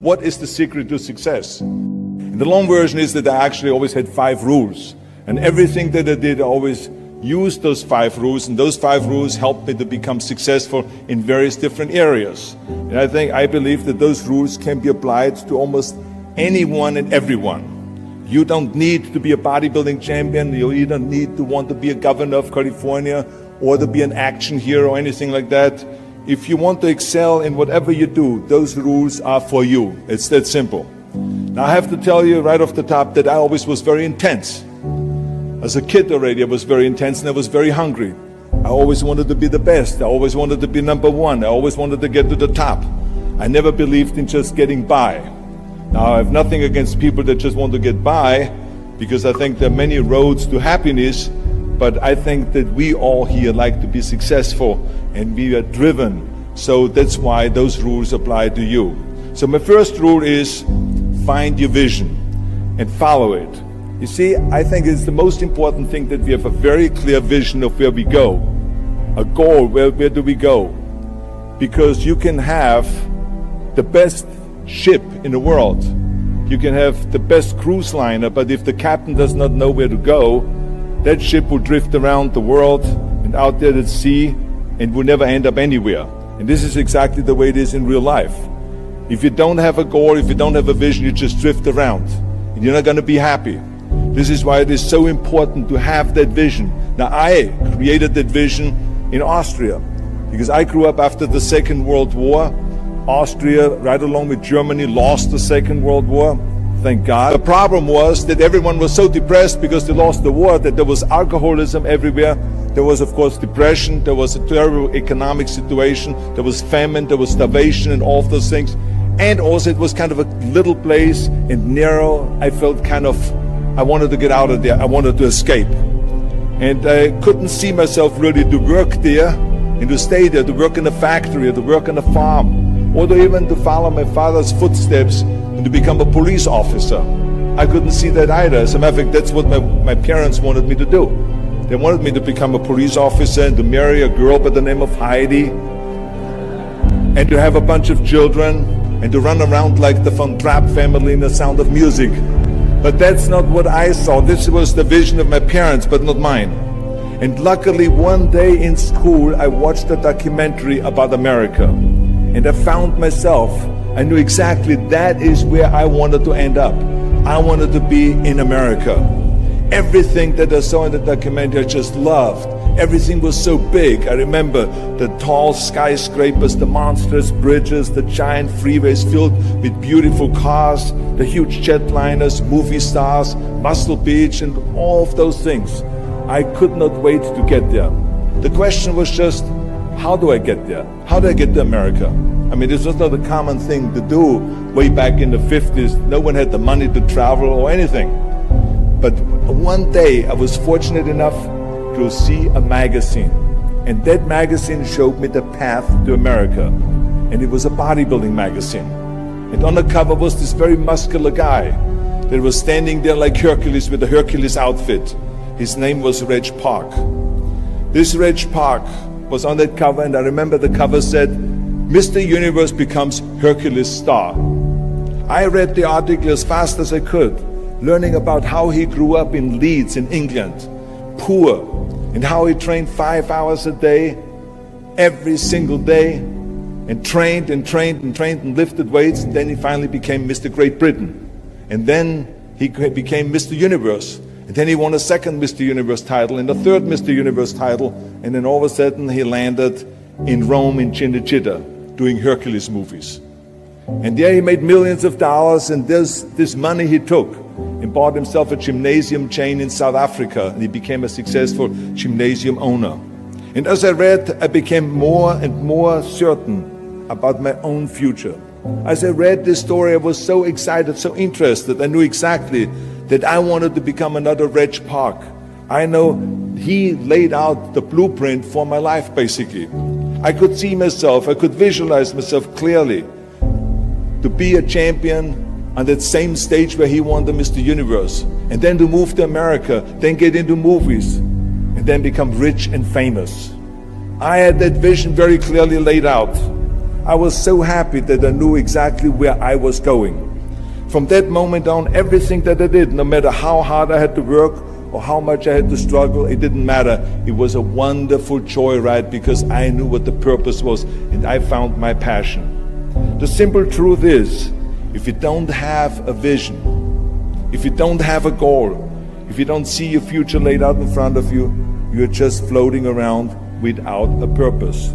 What is the secret to success? And the long version is that I actually always had 5 rules. And everything that I did, I always used those 5 rules. And those 5 rules helped me to become successful in various different areas. And I believe that those rules can be applied to almost anyone and everyone. You don't need to be a bodybuilding champion. You don't need to want to be a governor of California or to be an action hero or anything like that. If you want to excel in whatever you do, those rules are for you. It's that simple. Now I have to tell you right off the top that I always was very intense. As a kid already, I was very intense and I was very hungry. I always wanted to be the best. I always wanted to be number one. I always wanted to get to the top. I never believed in just getting by. Now I have nothing against people that just want to get by, because I think there are many roads to happiness, but I think that we all here like to be successful and we are driven. So that's why those rules apply to you. So my first rule is find your vision and follow it. You see, I think it's the most important thing that we have a very clear vision of where we go. A goal, where do we go? Because you can have the best ship in the world. You can have the best cruise liner, but if the captain does not know where to go, that ship will drift around the world and out there at sea and will never end up anywhere. And this is exactly the way it is in real life. If you don't have a goal, if you don't have a vision, you just drift around and you're not going to be happy. This is why it is so important to have that vision. Now, I created that vision in Austria because I grew up after the Second World War. Austria, right along with Germany, lost the Second World War. Thank God. The problem was that everyone was so depressed because they lost the war that there was alcoholism everywhere. There was, of course, depression. There was a terrible economic situation. There was famine. There was starvation and all of those things. And also it was kind of a little place and narrow. I felt I wanted to get out of there. I wanted to escape. And I couldn't see myself really to work there and to stay there, to work in a factory, or to work on a farm, or to even to follow my father's footsteps and to become a police officer. I couldn't see that either. As a matter of fact, that's what my parents wanted me to do. They wanted me to become a police officer and to marry a girl by the name of Heidi and to have a bunch of children and to run around like the Von Trapp family in The Sound of Music. But that's not what I saw. This was the vision of my parents, but not mine. And luckily, one day in school, I watched a documentary about America. And I found myself, I knew exactly that is where I wanted to end up. I wanted to be in America. Everything that I saw in the documentary, I just loved. Everything was so big. I remember the tall skyscrapers, the monstrous bridges, the giant freeways filled with beautiful cars, the huge jetliners, movie stars, Muscle Beach, and all of those things. I could not wait to get there. The question was just, how do I get there? How do I get to America? I mean, this was not a common thing to do way back in the 50s. No one had the money to travel or anything. But one day I was fortunate enough to see a magazine. And that magazine showed me the path to America. And it was a bodybuilding magazine. And on the cover was this very muscular guy that was standing there like Hercules with a Hercules outfit. His name was Reg Park. This Reg Park was on that cover, and I remember the cover said, Mr. Universe becomes Hercules star. I read the article as fast as I could, learning about how he grew up in Leeds in England, poor, and how he trained 5 hours a day, every single day, and trained and trained and trained and lifted weights, and then he finally became Mr. Great Britain. And then he became Mr. Universe. And then he won a second Mr. Universe title and a third Mr. Universe title, and then all of a sudden he landed in Rome in Cinecittà doing Hercules movies. And there he made millions of dollars, and this money he took and bought himself a gymnasium chain in South Africa, and he became a successful gymnasium owner. And as I read, I became more and more certain about my own future. As I read this story, I was so excited, so interested. I knew exactly that I wanted to become another Reg Park. I know he laid out the blueprint for my life, basically. I could see myself, I could visualize myself clearly to be a champion on that same stage where he won the Mr. Universe, and then to move to America, then get into movies, and then become rich and famous. I had that vision very clearly laid out. I was so happy that I knew exactly where I was going. From that moment on, everything that I did, no matter how hard I had to work or how much I had to struggle, it didn't matter. It was a wonderful joyride because I knew what the purpose was and I found my passion. The simple truth is, if you don't have a vision, if you don't have a goal, if you don't see your future laid out in front of you, you're just floating around without a purpose.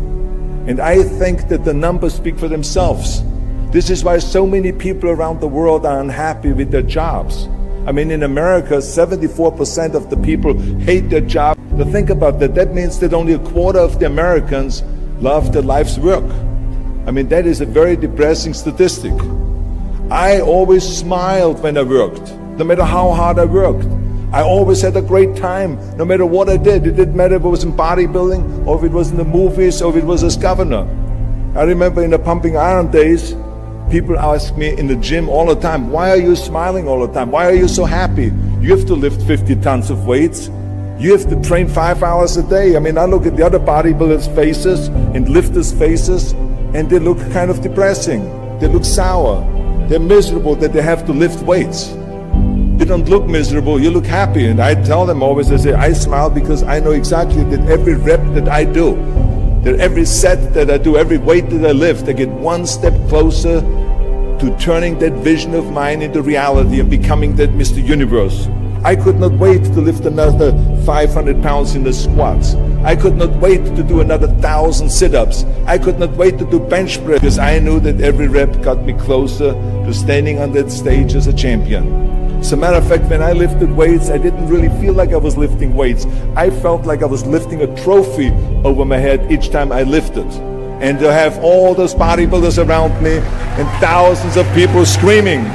And I think that the numbers speak for themselves. This is why so many people around the world are unhappy with their jobs. I mean, in America, 74% of the people hate their job. Now think about that. That means that only a quarter of the Americans love their life's work. I mean, that is a very depressing statistic. I always smiled when I worked, no matter how hard I worked. I always had a great time, no matter what I did. It didn't matter if it was in bodybuilding, or if it was in the movies, or if it was as governor. I remember in the pumping iron days, people ask me in the gym all the time, why are you smiling all the time? Why are you so happy? You have to lift 50 tons of weights. You have to train 5 hours a day. I mean, I look at the other bodybuilders' faces and lifters' faces, and they look kind of depressing. They look sour. They're miserable that they have to lift weights. You don't look miserable, you look happy. And I tell them always, I say, I smile because I know exactly that every rep that I do, that every set that I do, every weight that I lift, I get one step closer to turning that vision of mine into reality and becoming that Mr. Universe. I could not wait to lift another 500 pounds in the squats. I could not wait to do another 1,000 sit-ups. I could not wait to do bench press because I knew that every rep got me closer to standing on that stage as a champion. As a matter of fact, when I lifted weights, I didn't really feel like I was lifting weights. I felt like I was lifting a trophy over my head each time I lifted. And to have all those bodybuilders around me and thousands of people screaming.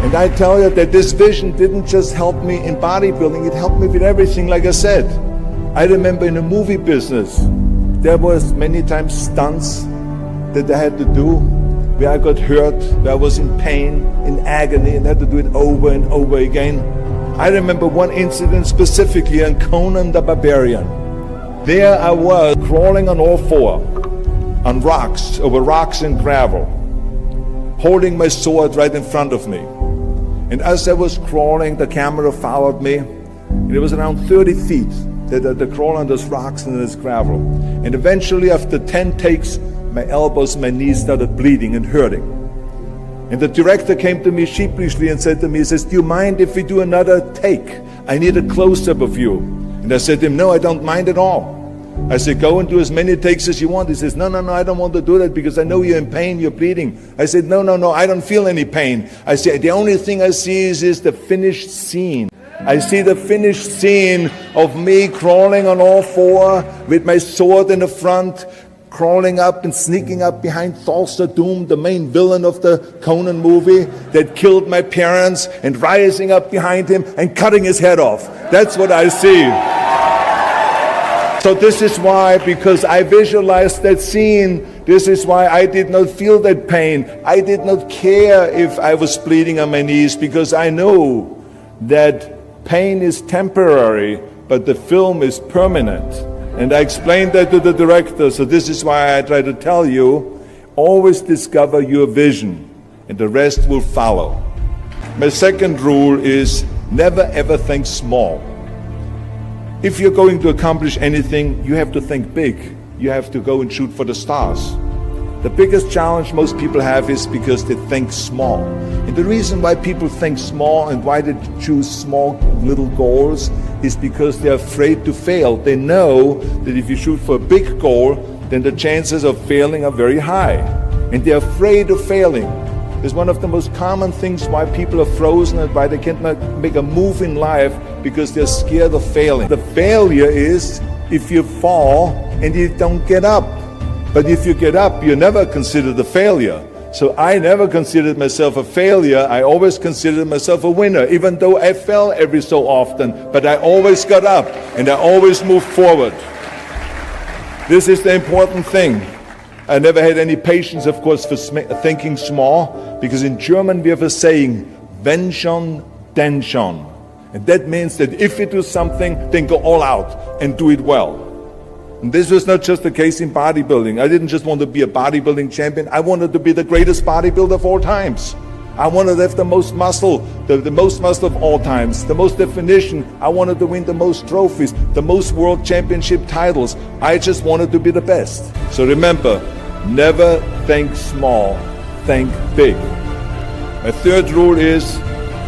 And I tell you that this vision didn't just help me in bodybuilding, it helped me with everything, like I said. I remember in the movie business, there was many times stunts that I had to do, where I got hurt, where I was in pain, in agony, and had to do it over and over again. I remember one incident specifically on Conan the Barbarian. There I was, crawling on all four, on rocks, over rocks and gravel, holding my sword right in front of me. And as I was crawling, the camera followed me, and it was around 30 feet that I crawl on those rocks and this gravel. And eventually, after 10 takes, my elbows, my knees started bleeding and hurting. And the director came to me sheepishly and said to me, he says, do you mind if we do another take? I need a close-up of you. And I said to him, no, I don't mind at all. I said, go and do as many takes as you want. He says, no, I don't want to do that because I know you're in pain, you're bleeding. I said, no, I don't feel any pain. I said, the only thing I see is the finished scene. I see the finished scene of me crawling on all four with my sword in the front, crawling up and sneaking up behind Thulsa Doom, the main villain of the Conan movie that killed my parents, and rising up behind him and cutting his head off. That's what I see. So this is why, because I visualized that scene, this is why I did not feel that pain. I did not care if I was bleeding on my knees, because I knew that pain is temporary, but the film is permanent. And I explained that to the director, so this is why I try to tell you, always discover your vision, and the rest will follow. My second rule is never ever think small. If you're going to accomplish anything, you have to think big. You have to go and shoot for the stars. The biggest challenge most people have is because they think small. And the reason why people think small and why they choose small little goals is because they're afraid to fail. They know that if you shoot for a big goal, then the chances of failing are very high. And they're afraid of failing. It's one of the most common things why people are frozen and why they can't make a move in life, because they're scared of failing. The failure is if you fall and you don't get up. But if you get up, you're never considered a failure. So I never considered myself a failure. I always considered myself a winner, even though I fell every so often. But I always got up and I always moved forward. This is the important thing. I never had any patience, of course, for thinking small, because in German we have a saying, wenn schon, denn schon. And that means that if you do something, then go all out and do it well. And this was not just the case in bodybuilding. I didn't just want to be a bodybuilding champion. I wanted to be the greatest bodybuilder of all times. I wanted to have the most muscle, the most muscle of all times, the most definition. I wanted to win the most trophies, the most world championship titles. I just wanted to be the best. So remember, never think small, think big. My third rule is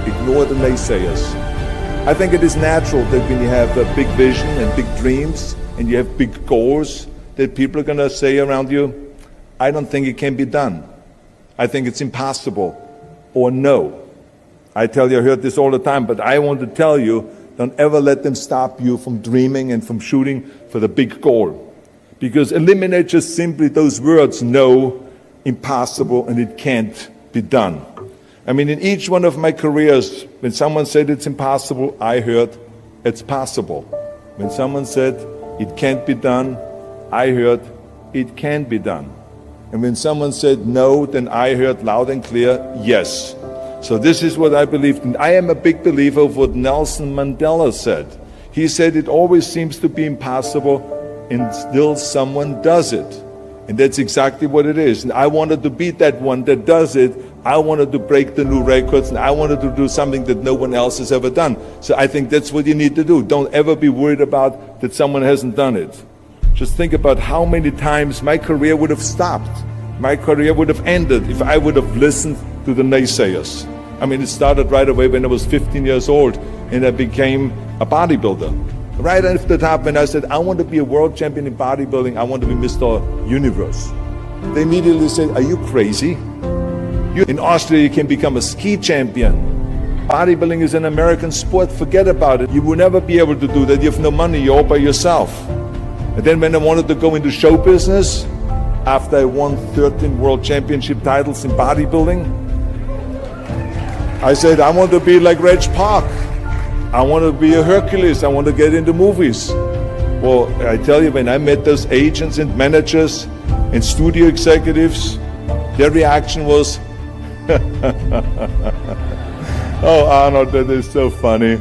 ignore the naysayers. I think it is natural that when you have a big vision and big dreams and you have big goals, that people are going to say around you, I don't think it can be done. I think it's impossible. Or no. I tell you, I heard this all the time, but I want to tell you, don't ever let them stop you from dreaming and from shooting for the big goal. Because eliminate just simply those words, no, impossible, and it can't be done. I mean, in each one of my careers, when someone said it's impossible, I heard it's possible. When someone said it can't be done, I heard it can be done. And when someone said no, then I heard loud and clear, yes. So this is what I believed. And I am a big believer of what Nelson Mandela said. He said it always seems to be impossible until someone does it. And that's exactly what it is. And I wanted to be that one that does it. I wanted to break the new records, and I wanted to do something that no one else has ever done. So I think that's what you need to do. Don't ever be worried about that someone hasn't done it. Just think about how many times my career would have stopped. My career would have ended if I would have listened to the naysayers. I mean, it started right away when I was 15 years old and I became a bodybuilder. Right after the top, when I said, I want to be a world champion in bodybuilding, I want to be Mr. Universe. They immediately said, are you crazy? In Austria, you can become a ski champion. Bodybuilding is an American sport, forget about it. You will never be able to do that. You have no money, you're all by yourself. And then when I wanted to go into show business, after I won 13 world championship titles in bodybuilding, I said, I want to be like Reg Park. I want to be a Hercules. I want to get into movies. Well, I tell you, when I met those agents and managers and studio executives, their reaction was, oh, Arnold, that is so funny.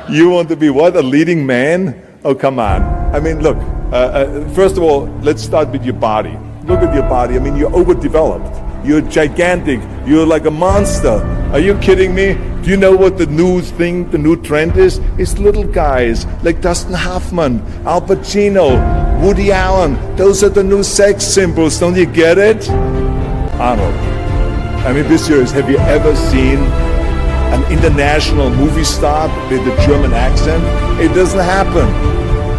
You want to be what, a leading man? Oh, come on. I mean, look, first of all, let's start with your body. Look at your body. I mean, you're overdeveloped. You're gigantic. You're like a monster. Are you kidding me? Do you know what the new thing, the new trend is? It's little guys like Dustin Hoffman, Al Pacino, Woody Allen. Those are the new sex symbols. Don't you get it? Arnold, I mean, be serious. Have you ever seen an international movie star with a German accent? It doesn't happen.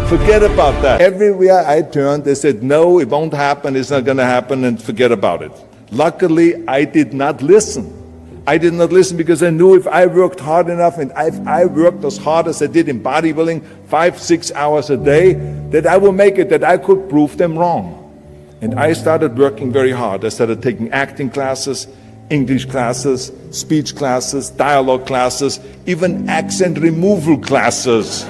Forget about that. Everywhere I turned, they said, no, it won't happen. It's not going to happen, and forget about it. Luckily, I did not listen. I did not listen because I knew if I worked hard enough and if I worked as hard as I did in bodybuilding, 5-6 hours a day, that I will make it, that I could prove them wrong. And I started working very hard. I started taking acting classes, English classes, speech classes, dialogue classes, even accent removal classes.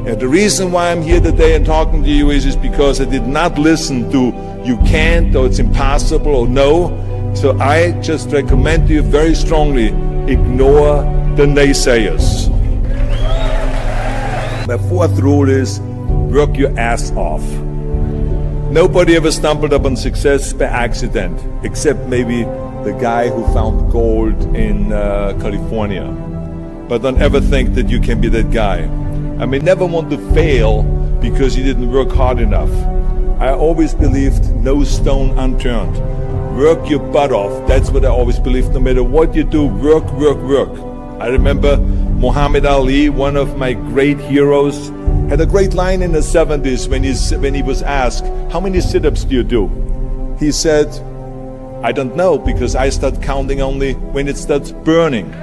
And the reason why I'm here today and talking to you is because I did not listen to you can't, or it's impossible, or no. So I just recommend to you very strongly, ignore the naysayers. My fourth rule is work your ass off. Nobody ever stumbled upon success by accident, except maybe the guy who found gold in California. But don't ever think that you can be that guy. I mean, never want to fail because you didn't work hard enough. I always believed no stone unturned. Work your butt off. That's what I always believed. No matter what you do, work, work, work. I remember Muhammad Ali, one of my great heroes, had a great line in the 70s when he was asked, how many sit-ups do you do? He said, I don't know, because I start counting only when it starts burning.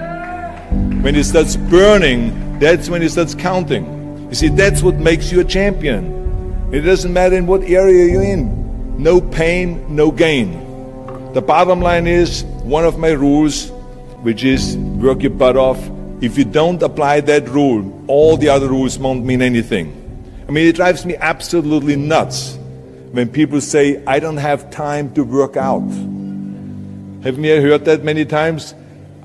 When it starts burning, that's when it starts counting. You see, that's what makes you a champion. It doesn't matter in what area you're in. No pain, no gain. The bottom line is, one of my rules, which is work your butt off. If you don't apply that rule, all the other rules won't mean anything. I mean, it drives me absolutely nuts when people say, I don't have time to work out. Haven't you heard that many times?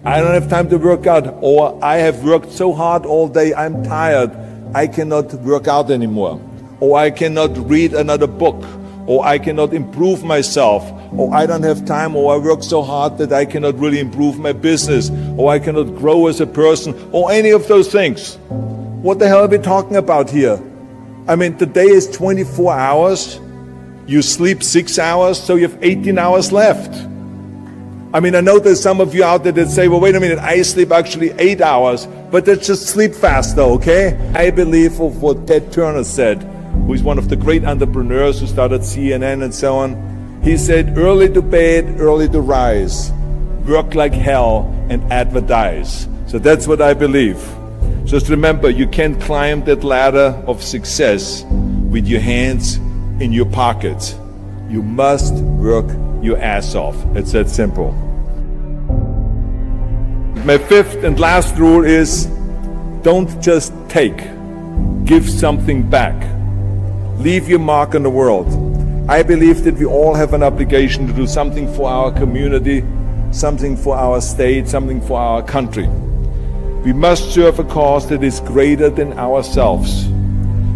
I don't have time to work out, or I have worked so hard all day, I'm tired, I cannot work out anymore. or I cannot read another book, or I cannot improve myself, or I don't have time, or I work so hard that I cannot really improve my business, or I cannot grow as a person, or any of those things. What the hell are we talking about here? I mean, the day is 24 hours. You sleep 6 hours, so you have 18 hours left. I mean, I know there's some of you out there that say, well, wait a minute, I sleep actually 8 hours, but let's just sleep faster, okay? I believe of what Ted Turner said, who is one of the great entrepreneurs who started CNN and so on. He said, early to bed, early to rise, work like hell and advertise. So that's what I believe. Just remember, you can't climb that ladder of success with your hands in your pockets. You must work your ass off. It's that simple. My fifth and last rule is, don't just take, give something back. Leave your mark on the world. I believe that we all have an obligation to do something for our community, something for our state, something for our country. We must serve a cause that is greater than ourselves,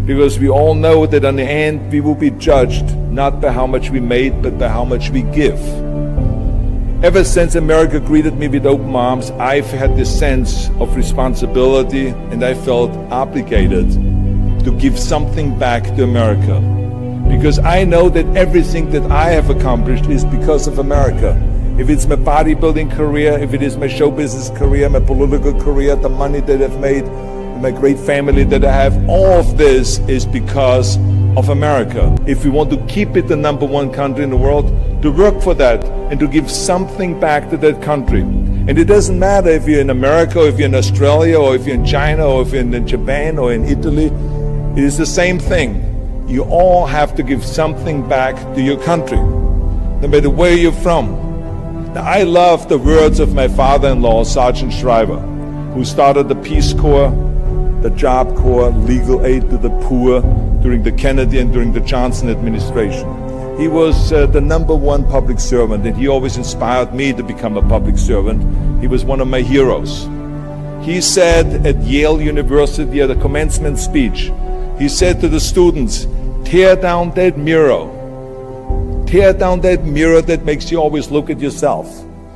because we all know that in the end we will be judged not by how much we made, but by how much we give. Ever since America greeted me with open arms, I've had this sense of responsibility, and I felt obligated to give something back to America. Because I know that everything that I have accomplished is because of America. If it's my bodybuilding career, if it is my show business career, my political career, the money that I've made, my great family that I have, all of this is because of America. If we want to keep it the #1 country in the world, to work for that and to give something back to that country. And it doesn't matter if you're in America, or if you're in Australia, or if you're in China, or if you're in Japan, or in Italy. It is the same thing. You all have to give something back to your country, no matter where you're from. Now, I love the words of my father-in-law, Sergeant Schreiber, who started the Peace Corps, the Job Corps, legal aid to the poor during the Kennedy and during the Johnson administration. He was the #1 public servant, and he always inspired me to become a public servant. He was one of my heroes. He said at Yale University at a commencement speech, he said to the students, tear down that mirror. Tear down that mirror that makes you always look at yourself.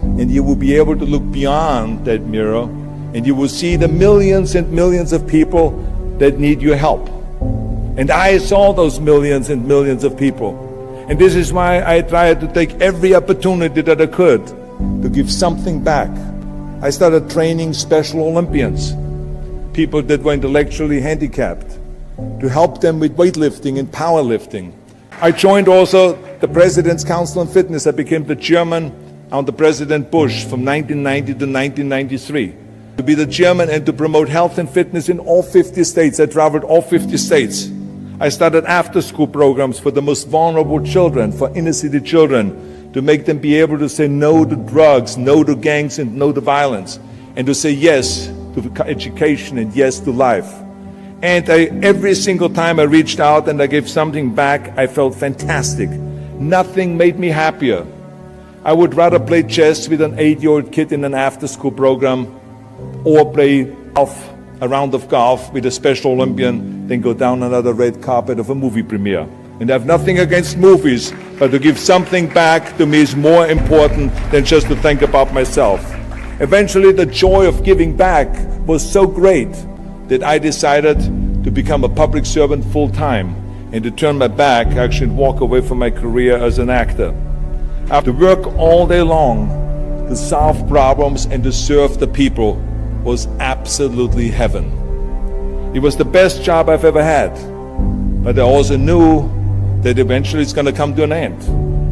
And you will be able to look beyond that mirror, and you will see the millions and millions of people that need your help. And I saw those millions and millions of people. And this is why I tried to take every opportunity that I could to give something back. I started training Special Olympians, people that were intellectually handicapped, to help them with weightlifting and powerlifting. I joined also the President's Council on Fitness. I became the chairman under President Bush from 1990 to 1993. To be the chairman and to promote health and fitness in all 50 states. I traveled all 50 states. I started after-school programs for the most vulnerable children, for inner-city children, to make them be able to say no to drugs, no to gangs, and no to violence, and to say yes to education and yes to life. And every single time I reached out and I gave something back, I felt fantastic. Nothing made me happier. I would rather play chess with an 8-year-old kid in an after-school program, or play golf, a round of golf with a Special Olympian, than go down another red carpet of a movie premiere. And I have nothing against movies, but to give something back to me is more important than just to think about myself. Eventually, the joy of giving back was so great that I decided to become a public servant full-time and to turn my back, actually, and walk away from my career as an actor. I have to work all day long to solve problems and to serve the people was absolutely heaven. It was the best job I've ever had, but I also knew that eventually it's going to come to an end.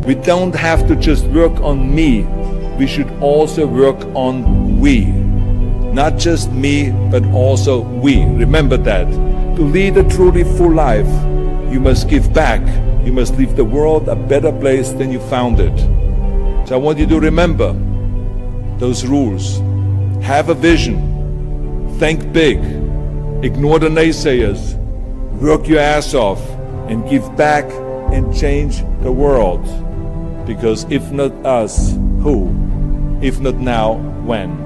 We don't have to just work on me, we should also work on we. Not just me, but also we. Remember that. To lead a truly full life, you must give back. You must leave the world a better place than you found it. So I want you to remember those rules. Have a vision. Think big. Ignore the naysayers. Work your ass off and give back and change the world. Because if not us, who? If not now, when?